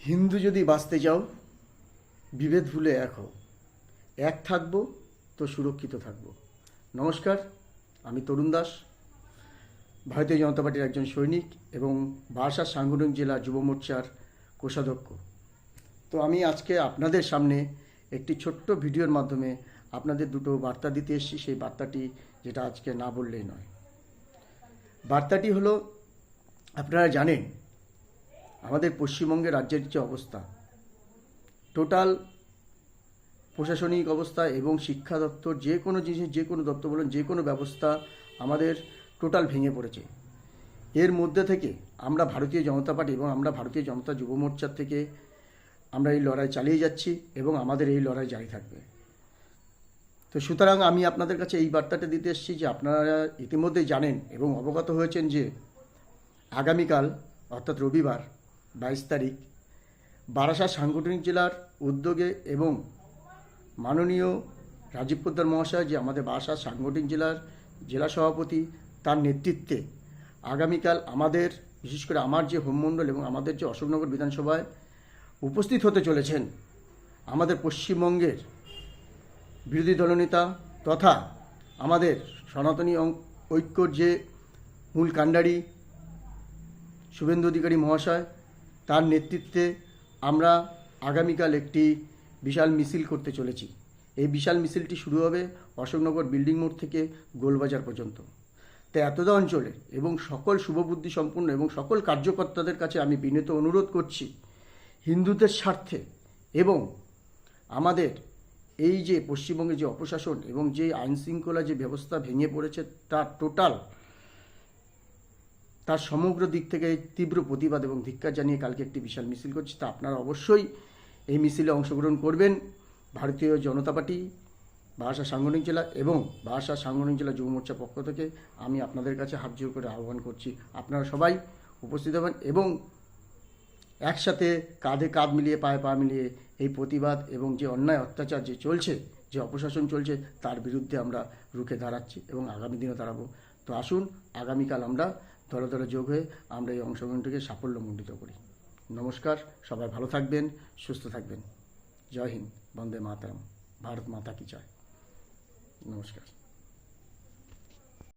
হিন্দু যদি বাঁচতে যাও বিভেদ ভুলে এক হও, এক থাকবো তো সুরক্ষিত থাকবো। নমস্কার, আমি তরুণ দাস, ভারতীয় জনতা পার্টির একজন সৈনিক এবং বারাসাত সাংগঠনিক জেলা যুব মোর্চার কোষাধ্যক্ষ। তো আমি আজকে আপনাদের সামনে একটি ছোট্ট ভিডিওর মাধ্যমে আপনাদের দুটো বার্তা দিতে এসেছি। সেই বার্তাটি যেটা আজকে না বললেই নয়। বার্তাটি হলো, আপনারা জানেন আমাদের পশ্চিমবঙ্গের রাজ্যের যে অবস্থা, টোটাল প্রশাসনিক অবস্থা এবং শিক্ষা দপ্তর, যে কোনো জিনিস, যে কোনো দপ্তর বলুন, যে কোনো ব্যবস্থা আমাদের টোটাল ভেঙে পড়েছে। এর মধ্যে থেকে আমরা ভারতীয় জনতা পার্টি এবং আমরা ভারতীয় জনতা যুব মোর্চার থেকে আমরা এই লড়াই চালিয়ে যাচ্ছি এবং আমাদের এই লড়াই জারি থাকবে। তো সুতরাং আমি আপনাদের কাছে এই বার্তাটা দিতে এসেছি যে আপনারা ইতিমধ্যেই জানেন এবং অবগত হয়েছেন যে আগামীকাল অর্থাৎ রবিবার 22 তারিখ বারাসাত সাংগঠনিক জেলার উদ্যোগে এবং মাননীয় রাজীব পোদ্দার মহাশয়, যে আমাদের বারাসাত সাংগঠনিক জেলার জেলা সভাপতি, তার নেতৃত্বে আগামীকাল আমাদের, বিশেষ করে আমার যে হোমমণ্ডল এবং আমাদের যে অশোকনগর বিধানসভায় উপস্থিত হতে চলেছেন আমাদের পশ্চিমবঙ্গের বিরোধী দলনেতা তথা আমাদের সনাতনী ঐক্যর যে মূল কাণ্ডারি শুভেন্দু অধিকারী মহাশয়, তার নেতৃত্বে আমরা আগামীকাল একটি বিশাল মিছিল করতে চলেছি। এই বিশাল মিছিলটি শুরু হবে অশোকনগর বিল্ডিং মোড় থেকে গোলবাজার পর্যন্ত। তো এতদা অঞ্চলে এবং সকল শুভবুদ্ধি সম্পন্ন এবং সকল কার্যকর্তাদের কাছে আমি বিনীত অনুরোধ করছি, হিন্দুদের স্বার্থে এবং আমাদের এই যে পশ্চিমবঙ্গে যে অপশাসন এবং যে আইনশৃঙ্খলা যে ব্যবস্থা ভেঙে পড়েছে তার টোটাল, তার সমগ্র দিক থেকে তীব্র প্রতিবাদ এবং ধিক্কার জানিয়ে কালকে একটি বিশাল মিছিল করছি। তা আপনারা অবশ্যই এই মিছিলে অংশগ্রহণ করবেন। ভারতীয় জনতা পার্টি বারাসাত সাংগঠনিক জেলা এবং বারাসাত সাংগঠনিক জেলা যুব মোর্চার পক্ষ থেকে আমি আপনাদের কাছে হাত জোড় করে আহ্বান করছি, আপনারা সবাই উপস্থিত হবেন এবং একসাথে কাঁধে কাঁধ মিলিয়ে পায়ে পা মিলিয়ে এই প্রতিবাদ এবং যে অন্যায় অত্যাচার যে চলছে, যে অপশাসন চলছে, তার বিরুদ্ধে আমরা রুখে দাঁড়াচ্ছি এবং আগামী দিনে দাঁড়াবো। তো আসুন আগামীকাল আমরা দলে দলে যোগ হয়ে আমরা এই অংশগ্রহণটিকে সাফল্যমণ্ডিত করি। নমস্কার, সবাই ভালো থাকবেন, সুস্থ থাকবেন। জয় হিন্দ, বন্দে মাতরম, ভারত মাতা কি জয়। নমস্কার।